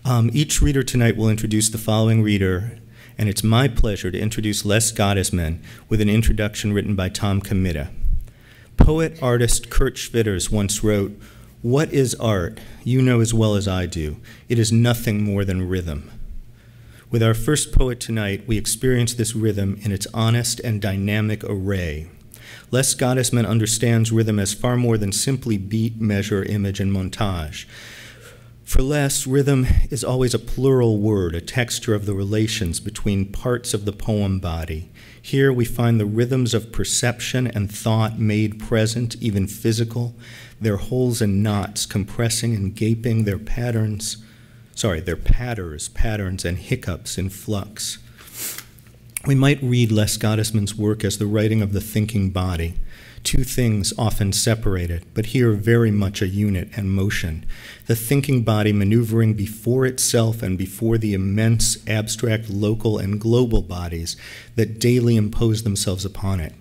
Each reader tonight will introduce the following reader, and it's my pleasure to introduce Les Gottesman with an introduction written by Tom Committa. Poet-artist Kurt Schwitters once wrote, "What is art? You know as well as I do. It is nothing more than rhythm." With our first poet tonight, we experience this rhythm in its honest and dynamic array. Les Gottesman understands rhythm as far more than simply beat, measure, image, and montage. For Les, rhythm is always a plural word, a texture of the relations between parts of the poem body. Here we find the rhythms of perception and thought made present, even physical, their holes and knots compressing and gaping, their patters, and hiccups in flux. We might read Les Gottesman's work as the writing of the thinking body, two things often separated, but here very much a unit and motion. The thinking body maneuvering before itself and before the immense, abstract, local, and global bodies that daily impose themselves upon it.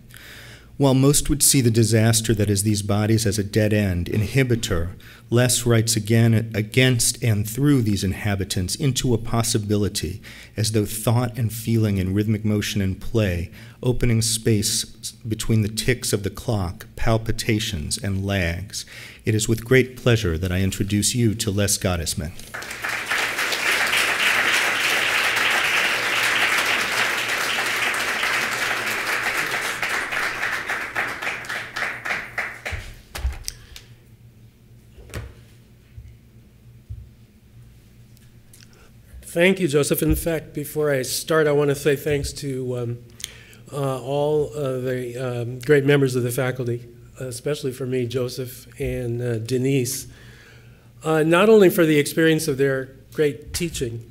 While most would see the disaster that is these bodies as a dead end, inhibitor, Les writes again against and through these inhabitants into a possibility, as though thought and feeling in rhythmic motion and play, opening space between the ticks of the clock, palpitations, and lags. It is with great pleasure that I introduce you to Les Gottesman. Thank you, Joseph. In fact, before I start, I want to say thanks to all the great members of the faculty, especially for me, Joseph and Denise, not only for the experience of their great teaching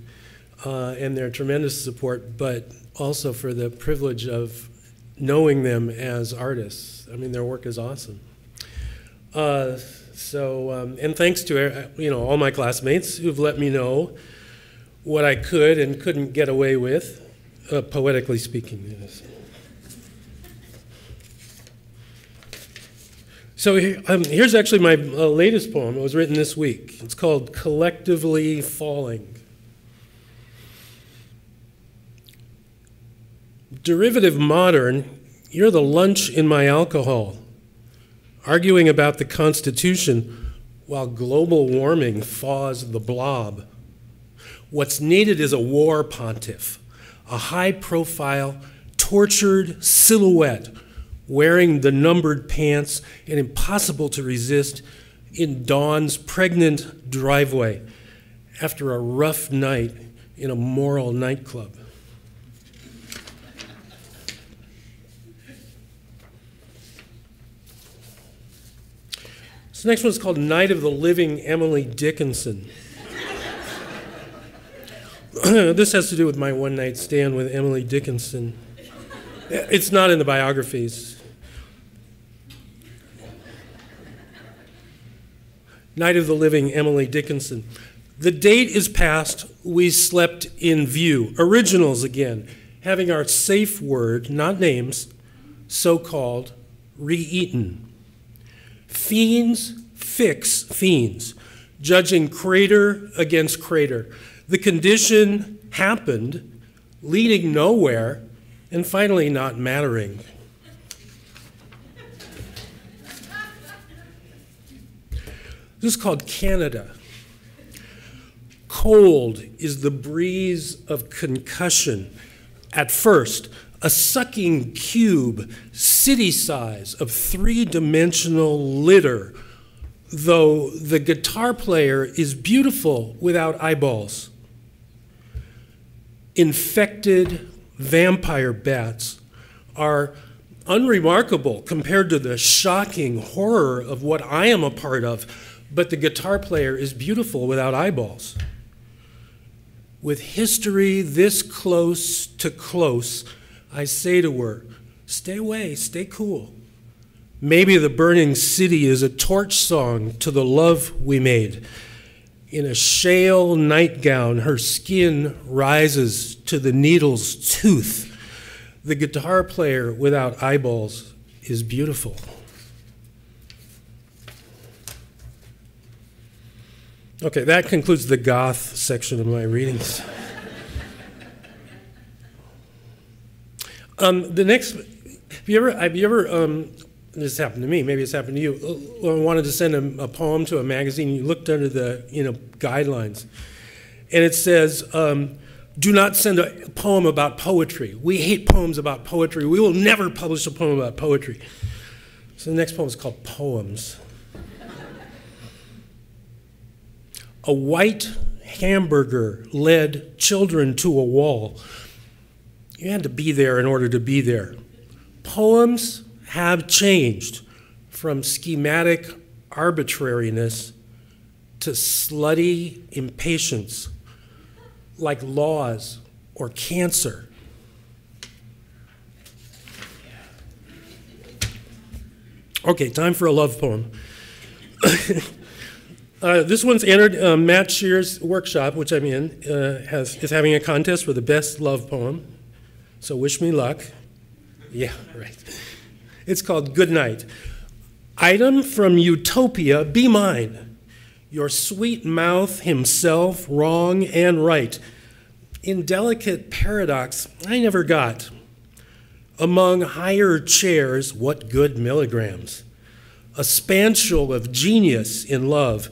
and their tremendous support, but also for the privilege of knowing them as artists. I mean, their work is awesome. And thanks to all my classmates who've let me know what I could and couldn't get away with, poetically speaking. Yes. So here's actually my latest poem. It was written this week. It's called Collectively Falling. Derivative modern, you're the lunch in my alcohol, arguing about the Constitution while global warming thaws the blob. What's needed is a war pontiff, a high-profile, tortured silhouette wearing the numbered pants and impossible to resist in dawn's pregnant driveway after a rough night in a moral nightclub. This next one is called Night of the Living Emily Dickinson. This has to do with my one-night stand with Emily Dickinson. It's not in the biographies. Night of the Living Emily Dickinson. The date is past, we slept in view. Originals again, having our safe word, not names, so-called, re-eaten. Fiends fix fiends, judging crater against crater. The condition happened, leading nowhere, and finally not mattering. This is called Canada. Cold is the breeze of concussion. At first, a sucking cube, city size of three-dimensional litter, though the guitar player is beautiful without eyeballs. Infected vampire bats are unremarkable compared to the shocking horror of what I am a part of, but the guitar player is beautiful without eyeballs. With history this close to close, I say to her, stay away, stay cool. Maybe the burning city is a torch song to the love we made. In a shale nightgown, her skin rises to the needle's tooth. The guitar player without eyeballs is beautiful. Okay, that concludes the goth section of my readings. The next, have you ever, this happened to me, maybe it's happened to you, wanted to send a poem to a magazine, you looked under the, guidelines, and it says, do not send a poem about poetry. We hate poems about poetry. We will never publish a poem about poetry. So the next poem is called Poems. A white hamburger led children to a wall. You had to be there in order to be there. Poems have changed from schematic arbitrariness to slutty impatience, like laws or cancer. Okay, time for a love poem. This one's entered Matt Shear's workshop, which I'm in, is having a contest for the best love poem. So wish me luck. Yeah, right. It's called Good Night. Item from Utopia, be mine. Your sweet mouth himself, wrong and right. In delicate paradox, I never got. Among higher chairs, what good milligrams. A spantial of genius in love,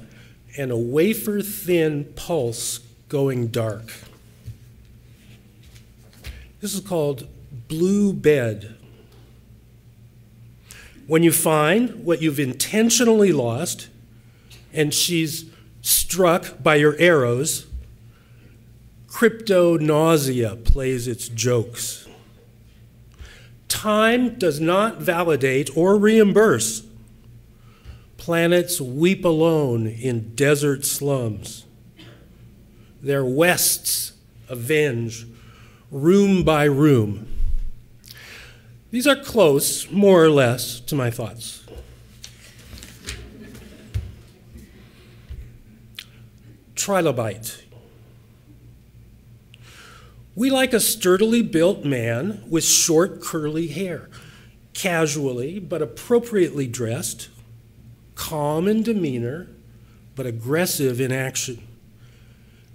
and a wafer-thin pulse going dark. This is called Blue Bed. When you find what you've intentionally lost, and she's struck by your arrows, crypto nausea plays its jokes. Time does not validate or reimburse. Planets weep alone in desert slums. Their wests avenge room by room. These are close, more or less, to my thoughts. Trilobite. We like a sturdily built man with short, curly hair, casually but appropriately dressed, calm in demeanor, but aggressive in action.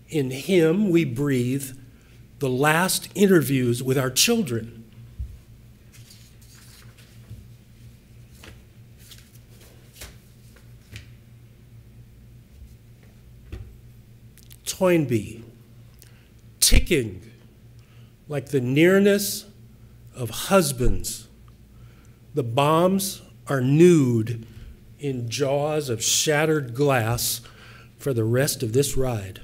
In him we breathe the last interviews with our children. Toynbee, ticking like the nearness of husbands. The bombs are nude in jaws of shattered glass for the rest of this ride.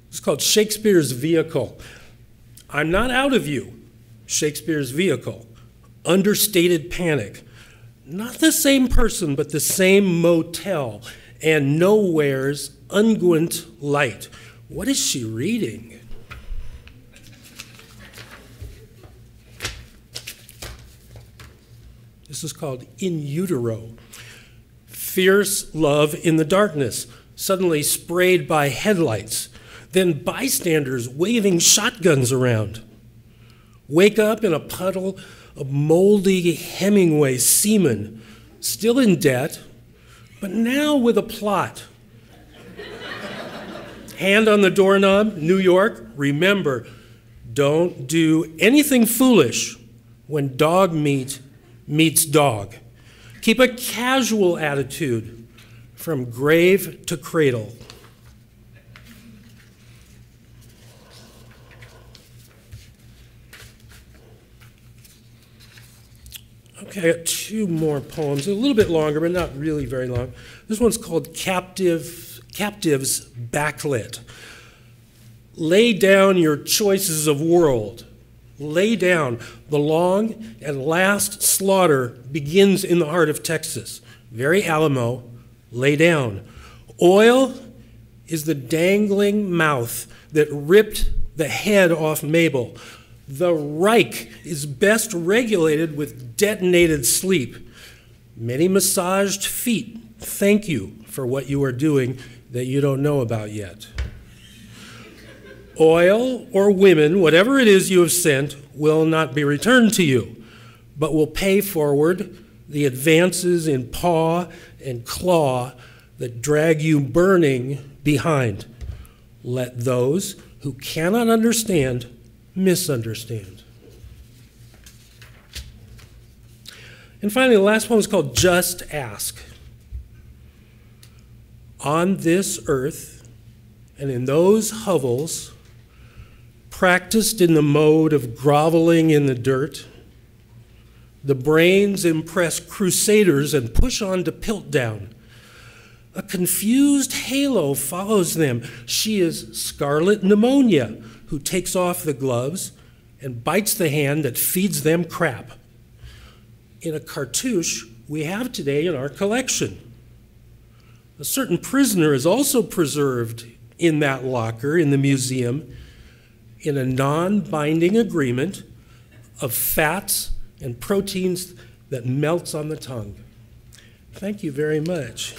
It's called Shakespeare's Vehicle. I'm not out of you, Shakespeare's Vehicle. Understated panic. Not the same person, but the same motel, and nowhere's unguent light. What is she reading? This is called In Utero. Fierce love in the darkness, suddenly sprayed by headlights, then bystanders waving shotguns around. Wake up in a puddle of moldy Hemingway semen, still in debt, but now with a plot. Hand on the doorknob, New York, remember, don't do anything foolish when dog meat meets dog. Keep a casual attitude from grave to cradle. Okay, I got two more poems, a little bit longer, but not really very long. This one's called Captive's Backlit. Lay down your choices of world. Lay down. The long and last slaughter begins in the heart of Texas. Very Alamo. Lay down. Oil is the dangling mouth that ripped the head off Mabel. The Reich is best regulated with detonated sleep. Many massaged feet thank you for what you are doing that you don't know about yet. Oil or women, whatever it is you have sent, will not be returned to you. but will pay forward the advances in paw and claw that drag you burning behind. Let those who cannot understand misunderstand. And finally, the last one is called Just Ask. On this earth and in those hovels, practiced in the mode of groveling in the dirt, the brains impress crusaders and push on to Piltdown. A confused halo follows them. She is Scarlet Pneumonia, who takes off the gloves and bites the hand that feeds them crap. In a cartouche we have today in our collection. A certain prisoner is also preserved in that locker in the museum in a non-binding agreement of fats and proteins that melts on the tongue. Thank you very much.